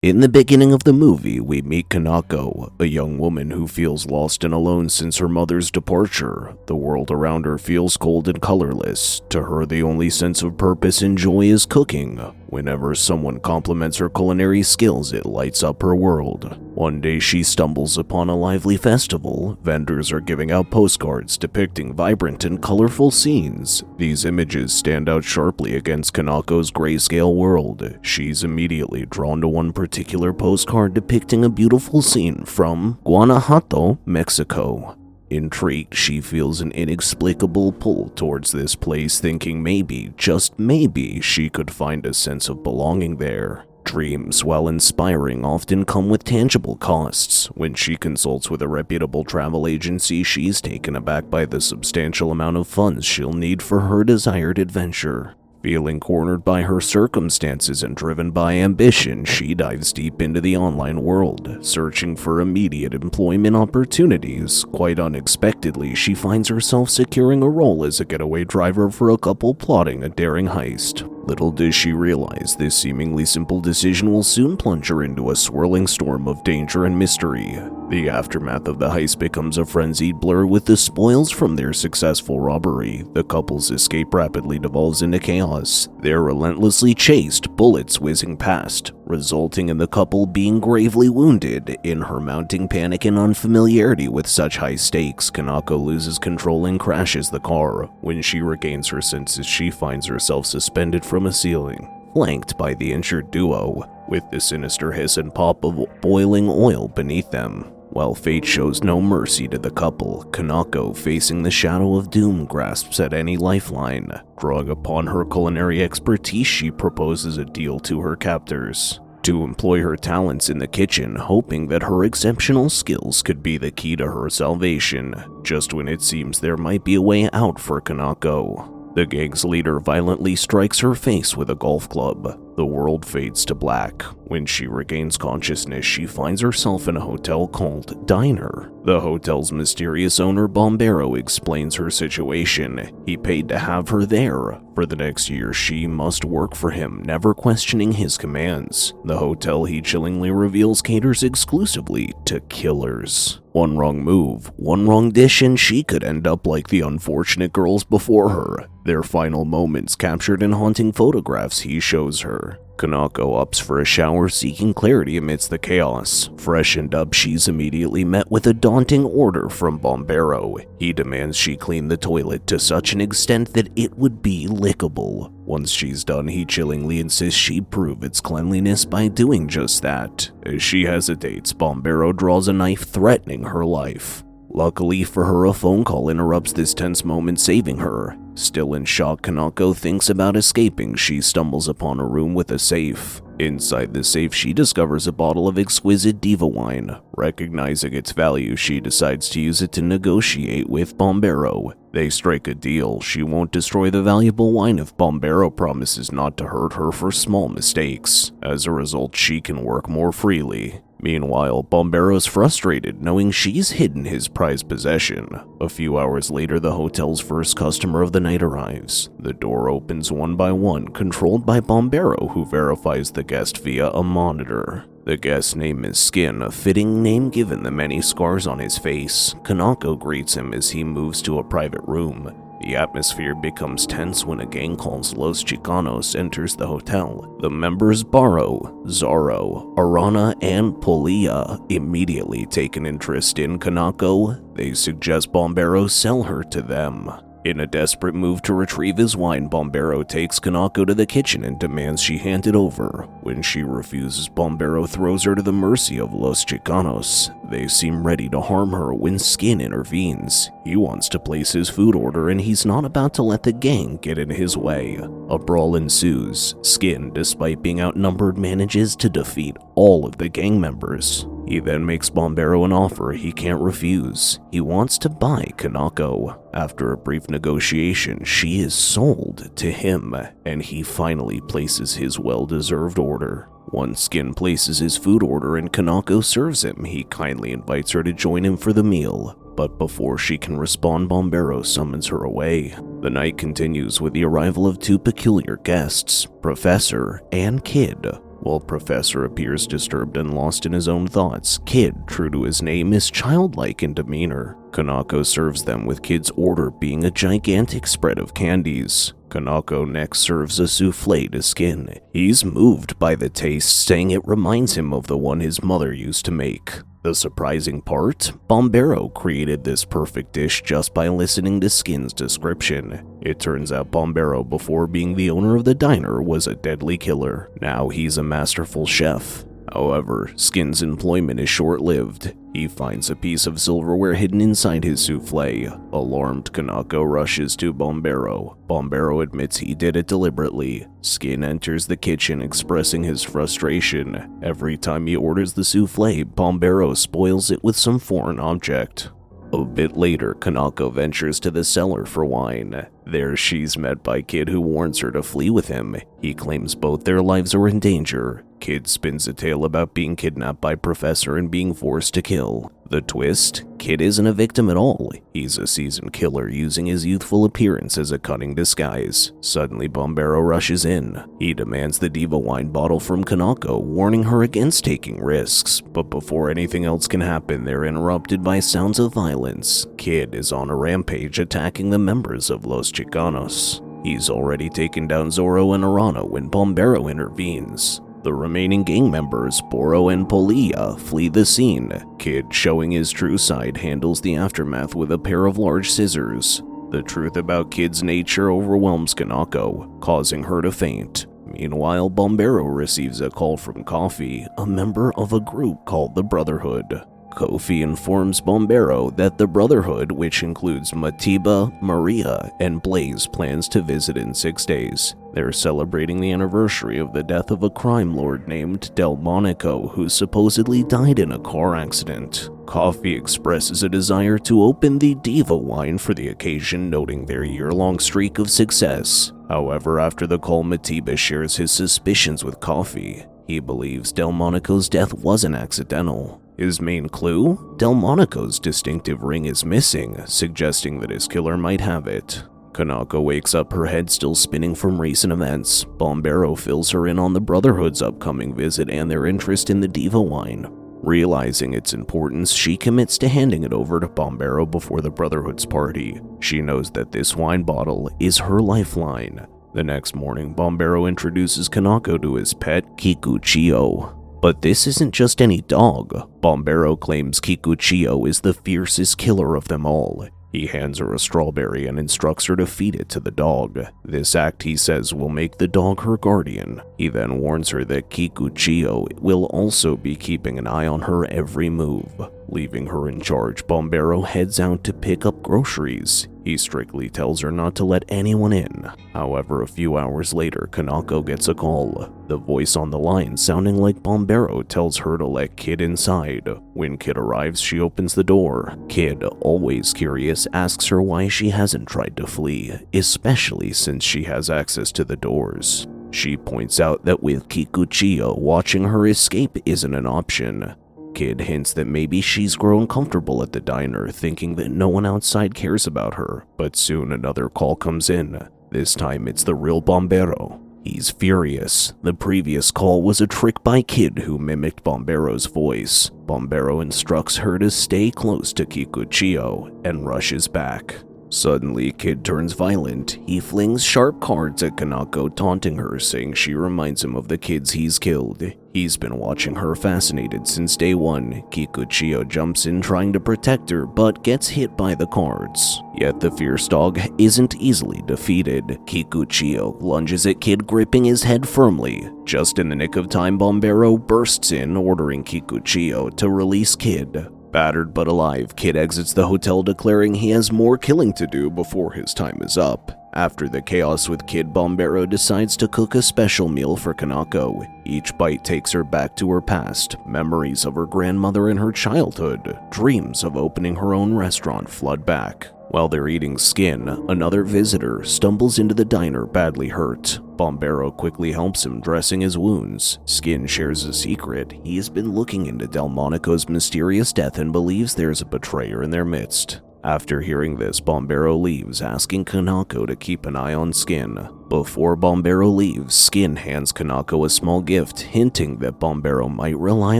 In the beginning of the movie, we meet Kanako, a young woman who feels lost and alone since her mother's departure. The world around her feels cold and colorless. To her, the only sense of purpose and joy is cooking. Whenever someone compliments her culinary skills, it lights up her world. One day she stumbles upon a lively festival. Vendors are giving out postcards depicting vibrant and colorful scenes. These images stand out sharply against Kanako's grayscale world. She's immediately drawn to one particular postcard depicting a beautiful scene from Guanajuato, Mexico. Intrigued, she feels an inexplicable pull towards this place, thinking maybe, just maybe, she could find a sense of belonging there. Dreams, while inspiring, often come with tangible costs. When she consults with a reputable travel agency, she's taken aback by the substantial amount of funds she'll need for her desired adventure. Feeling cornered by her circumstances and driven by ambition, she dives deep into the online world, searching for immediate employment opportunities. Quite unexpectedly, she finds herself securing a role as a getaway driver for a couple plotting a daring heist. Little does she realize this seemingly simple decision will soon plunge her into a swirling storm of danger and mystery. The aftermath of the heist becomes a frenzied blur with the spoils from their successful robbery. The couple's escape rapidly devolves into chaos. They're relentlessly chased, bullets whizzing past, resulting in the couple being gravely wounded. In her mounting panic and unfamiliarity with such high stakes, Kanako loses control and crashes the car. When she regains her senses, she finds herself suspended from a ceiling, flanked by the injured duo, with the sinister hiss and pop of boiling oil beneath them. While fate shows no mercy to the couple, Kanako, facing the shadow of doom, grasps at any lifeline. Drawing upon her culinary expertise, she proposes a deal to her captors to employ her talents in the kitchen, hoping that her exceptional skills could be the key to her salvation. Just when it seems there might be a way out for Kanako, the gang's leader violently strikes her face with a golf club. The world fades to black. When she regains consciousness, she finds herself in a hotel called Diner. The hotel's mysterious owner, Bombero, explains her situation. He paid to have her there. For the next year, she must work for him, never questioning his commands. The hotel, he chillingly reveals, caters exclusively to killers. One wrong move, one wrong dish, and she could end up like the unfortunate girls before her. Their final moments captured in haunting photographs he shows her. Kanako opts for a shower, seeking clarity amidst the chaos. Freshened up, she's immediately met with a daunting order from Bombero. He demands she clean the toilet to such an extent that it would be lickable. Once she's done, he chillingly insists she prove its cleanliness by doing just that. As she hesitates, Bombero draws a knife, threatening her life. Luckily for her, a phone call interrupts this tense moment, saving her. Still in shock, Kanako thinks about escaping. She stumbles upon a room with a safe. Inside the safe, she discovers a bottle of exquisite diva wine. Recognizing its value, she decides to use it to negotiate with Bombero. They strike a deal. She won't destroy the valuable wine if Bombero promises not to hurt her for small mistakes. As a result, she can work more freely. Meanwhile, Bombero's frustrated, knowing she's hidden his prized possession. A few hours later, the hotel's first customer of the night arrives. The door opens one by one, controlled by Bombero, who verifies the guest via a monitor. The guest's name is Skin, a fitting name given the many scars on his face. Kanako greets him as he moves to a private room. The atmosphere becomes tense when a gang called Los Chicanos enters the hotel. The members Barro, Zorro, Arana, and Polia immediately take an interest in Kanako. They suggest Bombero sell her to them. In a desperate move to retrieve his wine, Bombero takes Kanako to the kitchen and demands she hand it over. When she refuses, Bombero throws her to the mercy of Los Chicanos. They seem ready to harm her when Skin intervenes. He wants to place his food order, and he's not about to let the gang get in his way. A brawl ensues. Skin, despite being outnumbered, manages to defeat all of the gang members. He then makes Bombero an offer he can't refuse. He wants to buy Kanako. After a brief negotiation, she is sold to him, and he finally places his well-deserved order. Once Skin places his food order and Kanako serves him, he kindly invites her to join him for the meal. But before she can respond, Bombero summons her away. The night continues with the arrival of two peculiar guests, Professor and Kid. While Professor appears disturbed and lost in his own thoughts, Kid, true to his name, is childlike in demeanor. Kanako serves them with Kid's order being a gigantic spread of candies. Kanako next serves a souffle to Skin. He's moved by the taste, saying it reminds him of the one his mother used to make. The surprising part? Bombero created this perfect dish just by listening to Skin's description. It turns out Bombero, before being the owner of the diner, was a deadly killer. Now he's a masterful chef. However, Skin's employment is short-lived. He finds a piece of silverware hidden inside his souffle. Alarmed, Kanako rushes to Bombero. Bombero admits he did it deliberately. Skin enters the kitchen expressing his frustration. Every time he orders the souffle, Bombero spoils it with some foreign object. A bit later, Kanako ventures to the cellar for wine. There she's met by Kid, who warns her to flee with him. He claims both their lives are in danger. Kid spins a tale about being kidnapped by Professor and being forced to kill. The twist? Kid isn't a victim at all. He's a seasoned killer using his youthful appearance as a cunning disguise. Suddenly, Bombero rushes in. He demands the Diva wine bottle from Kanako, warning her against taking risks. But before anything else can happen, they're interrupted by sounds of violence. Kid is on a rampage, attacking the members of Los Chicanos. He's already taken down Zoro and Arana when Bombero intervenes. The remaining gang members, Boro and Polia, flee the scene. Kid, showing his true side, handles the aftermath with a pair of large scissors. The truth about Kid's nature overwhelms Kanako, causing her to faint. Meanwhile, Bombero receives a call from Coffee, a member of a group called the Brotherhood. Kofi informs Bombero that the Brotherhood, which includes Matiba, Maria, and Blaze, plans to visit in 6 days. They're celebrating the anniversary of the death of a crime lord named Delmonico, who supposedly died in a car accident. Coffee expresses a desire to open the Diva wine for the occasion, noting their year-long streak of success. However, after the call, Matiba shares his suspicions with Coffee. He believes Delmonico's death wasn't accidental. His main clue? Delmonico's distinctive ring is missing, suggesting that his killer might have it. Kanako wakes up, her head still spinning from recent events. Bombero fills her in on the Brotherhood's upcoming visit and their interest in the Diva wine. Realizing its importance, she commits to handing it over to Bombero before the Brotherhood's party. She knows that this wine bottle is her lifeline. The next morning, Bombero introduces Kanako to his pet, Kikuchiyo. But this isn't just any dog. Bombero claims Kikuchiyo is the fiercest killer of them all. He hands her a strawberry and instructs her to feed it to the dog. This act, he says, will make the dog her guardian. He then warns her that Kikuchiyo will also be keeping an eye on her every move. Leaving her in charge, Bombero heads out to pick up groceries. He strictly tells her not to let anyone in. However, a few hours later, Kanako gets a call. The voice on the line, sounding like Bombero, tells her to let Kid inside. When Kid arrives, she opens the door. Kid, always curious, asks her why she hasn't tried to flee, especially since she has access to the doors. She points out that with Kikuchiyo watching her escape isn't an option. Kid hints that maybe she's grown comfortable at the diner, thinking that no one outside cares about her, but soon another call comes in. This time it's the real Bombero. He's furious. The previous call was a trick by Kid, who mimicked Bombero's voice. Bombero instructs her to stay close to Kikuchiyo and rushes back. Suddenly, Kid turns violent. He flings sharp cards at Kanako, taunting her, saying she reminds him of the kids he's killed. He's been watching her fascinated since day one. Kikuchiyo jumps in trying to protect her, but gets hit by the cards. Yet the fierce dog isn't easily defeated. Kikuchiyo lunges at Kid, gripping his head firmly. Just in the nick of time, Bombero bursts in, ordering Kikuchiyo to release Kid. Battered but alive, Kid exits the hotel, declaring he has more killing to do before his time is up. After the chaos with Kid, Bombero decides to cook a special meal for Kanako. Each bite takes her back to her past, memories of her grandmother and her childhood. Dreams of opening her own restaurant flood back. While they're eating Skin, another visitor stumbles into the diner badly hurt. Bombero quickly helps him, dressing his wounds. Skin shares a secret. He has been looking into Delmonico's mysterious death and believes there's a betrayer in their midst. After hearing this, Bombero leaves, asking Kanako to keep an eye on Skin. Before Bombero leaves, Skin hands Kanako a small gift, hinting that Bombero might rely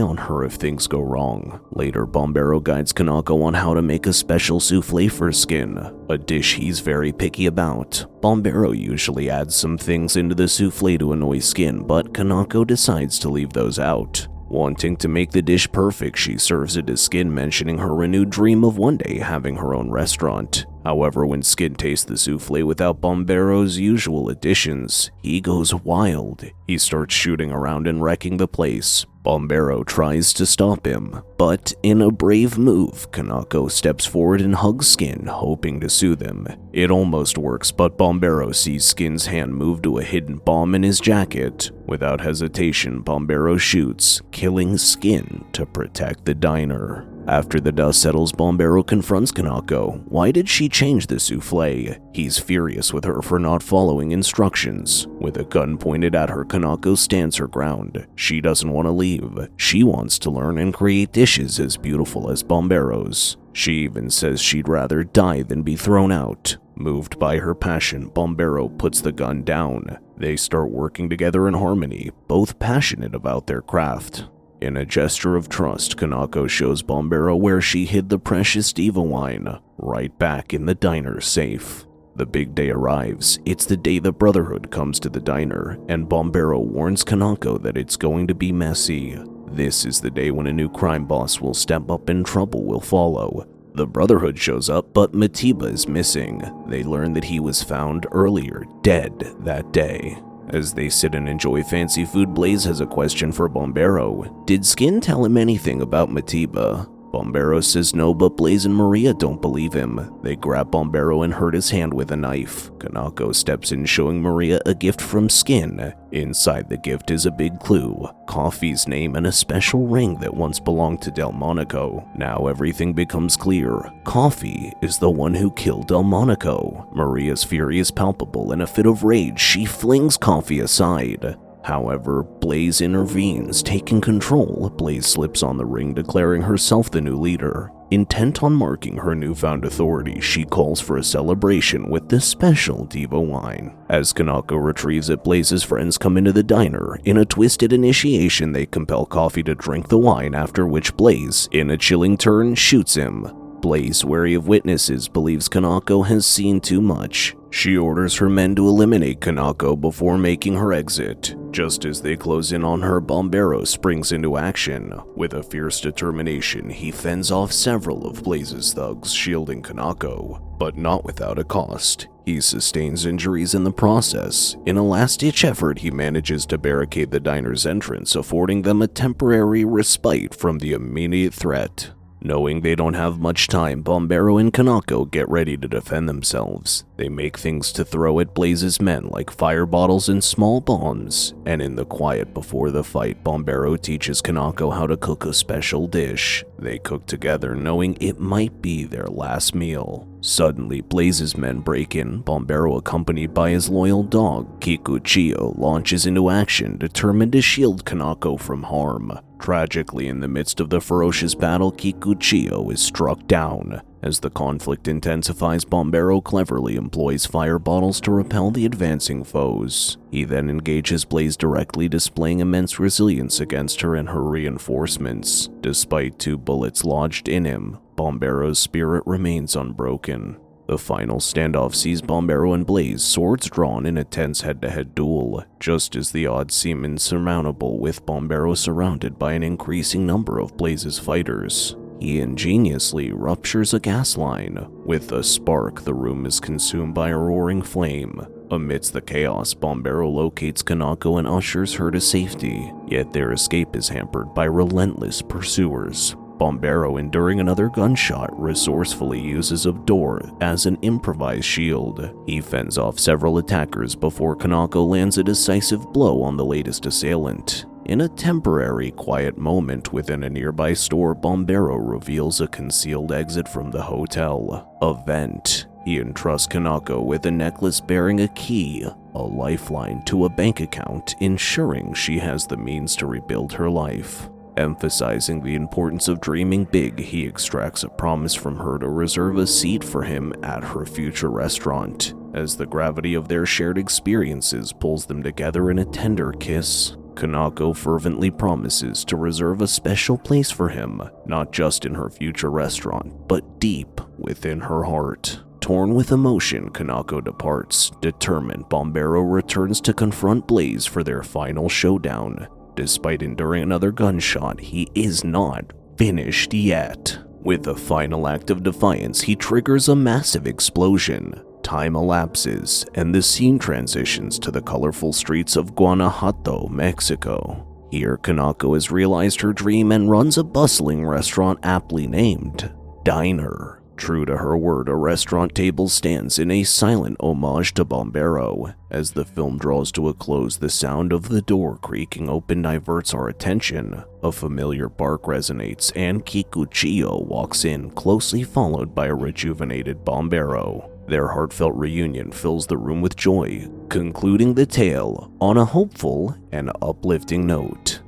on her if things go wrong. Later, Bombero guides Kanako on how to make a special souffle for Skin, a dish he's very picky about. Bombero usually adds some things into the souffle to annoy Skin, but Kanako decides to leave those out. Wanting to make the dish perfect, she serves it to Skin, mentioning her renewed dream of one day having her own restaurant. However, when Skin tastes the souffle without Bombero's usual additions, he goes wild. He starts shooting around and wrecking the place. Bombero tries to stop him, but in a brave move, Kanako steps forward and hugs Skin, hoping to soothe him. It almost works, but Bombero sees Skin's hand move to a hidden bomb in his jacket. Without hesitation, Bombero shoots, killing Skin to protect the diner. After the dust settles, Bombero confronts Kanako. Why did she change the souffle? He's furious with her for not following instructions. With a gun pointed at her, Kanako stands her ground. She doesn't want to leave. She wants to learn and create dishes as beautiful as Bombero's. She even says she'd rather die than be thrown out. Moved by her passion, Bombero puts the gun down. They start working together in harmony, both passionate about their craft. In a gesture of trust, Kanako shows Bombero where she hid the precious diva wine, right back in the diner's safe. The big day arrives. It's the day the Brotherhood comes to the diner, and Bombero warns Kanako that it's going to be messy. This is the day when a new crime boss will step up and trouble will follow. The Brotherhood shows up, but Matiba is missing. They learn that he was found earlier, dead that day. As they sit and enjoy fancy food, Blaze has a question for Bombero. Did Skin tell him anything about Matiba? Bombero says no, but Blaze and Maria don't believe him. They grab Bombero and hurt his hand with a knife. Kanako steps in, showing Maria a gift from Skin. Inside the gift is a big clue, Coffee's name and a special ring that once belonged to Delmonico. Now everything becomes clear. Coffee is the one who killed Delmonico. Maria's fury is palpable. In a fit of rage, she flings Coffee aside. However, Blaze intervenes, taking control. Blaze slips on the ring, declaring herself the new leader. Intent on marking her newfound authority, she calls for a celebration with the special diva wine. As Kanako retrieves it, Blaze's friends come into the diner. In a twisted initiation, they compel Coffee to drink the wine, after which Blaze, in a chilling turn, shoots him. Blaze, wary of witnesses, believes Kanako has seen too much. She orders her men to eliminate Kanako before making her exit. Just as they close in on her, Bombero springs into action. With a fierce determination, he fends off several of Blaze's thugs, shielding Kanako, but not without a cost. He sustains injuries in the process. In a last-ditch effort, he manages to barricade the diner's entrance, affording them a temporary respite from the immediate threat. Knowing they don't have much time, Bombero and Kanako get ready to defend themselves. They make things to throw at Blaze's men like fire bottles and small bombs, and in the quiet before the fight, Bombero teaches Kanako how to cook a special dish. They cook together, knowing it might be their last meal. Suddenly, Blaze's men break in. Bombero, accompanied by his loyal dog, Kikuchiyo, launches into action, determined to shield Kanako from harm. Tragically, in the midst of the ferocious battle, Kikuchiyo is struck down. As the conflict intensifies, Bombero cleverly employs fire bottles to repel the advancing foes. He then engages Blaze directly, displaying immense resilience against her and her reinforcements. Despite 2 bullets lodged in him, Bombero's spirit remains unbroken. The final standoff sees Bombero and Blaze, swords drawn, in a tense head-to-head duel. Just as the odds seem insurmountable, with Bombero surrounded by an increasing number of Blaze's fighters, he ingeniously ruptures a gas line. With a spark, the room is consumed by a roaring flame. Amidst the chaos, Bombero locates Kanako and ushers her to safety, yet their escape is hampered by relentless pursuers. Bombero, enduring another gunshot, resourcefully uses a door as an improvised shield. He fends off several attackers before Kanako lands a decisive blow on the latest assailant. In a temporary quiet moment within a nearby store, Bombero reveals a concealed exit from the hotel. A vent. He entrusts Kanako with a necklace bearing a key, a lifeline to a bank account, ensuring she has the means to rebuild her life. Emphasizing the importance of dreaming big, he extracts a promise from her to reserve a seat for him at her future restaurant. as the gravity of their shared experiences pulls them together in a tender kiss. Kanako fervently promises to reserve a special place for him, not just in her future restaurant, but deep within her heart. Torn with emotion, Kanako departs, determined Bombero returns to confront Blaze for their final showdown. Despite enduring another gunshot, he is not finished yet. With a final act of defiance, he triggers a massive explosion. Time elapses, and the scene transitions to the colorful streets of Guanajuato, Mexico. Here, Kanako has realized her dream and runs a bustling restaurant aptly named Diner. True to her word, a restaurant table stands in a silent homage to Bombero. As the film draws to a close, the sound of the door creaking open diverts our attention. A familiar bark resonates, and Kikuchiyo walks in, closely followed by a rejuvenated Bombero. Their heartfelt reunion fills the room with joy, concluding the tale on a hopeful and uplifting note.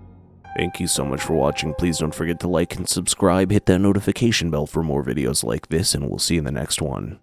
Thank you so much for watching. Please don't forget to like and subscribe, hit that notification bell for more videos like this, and we'll see you in the next one.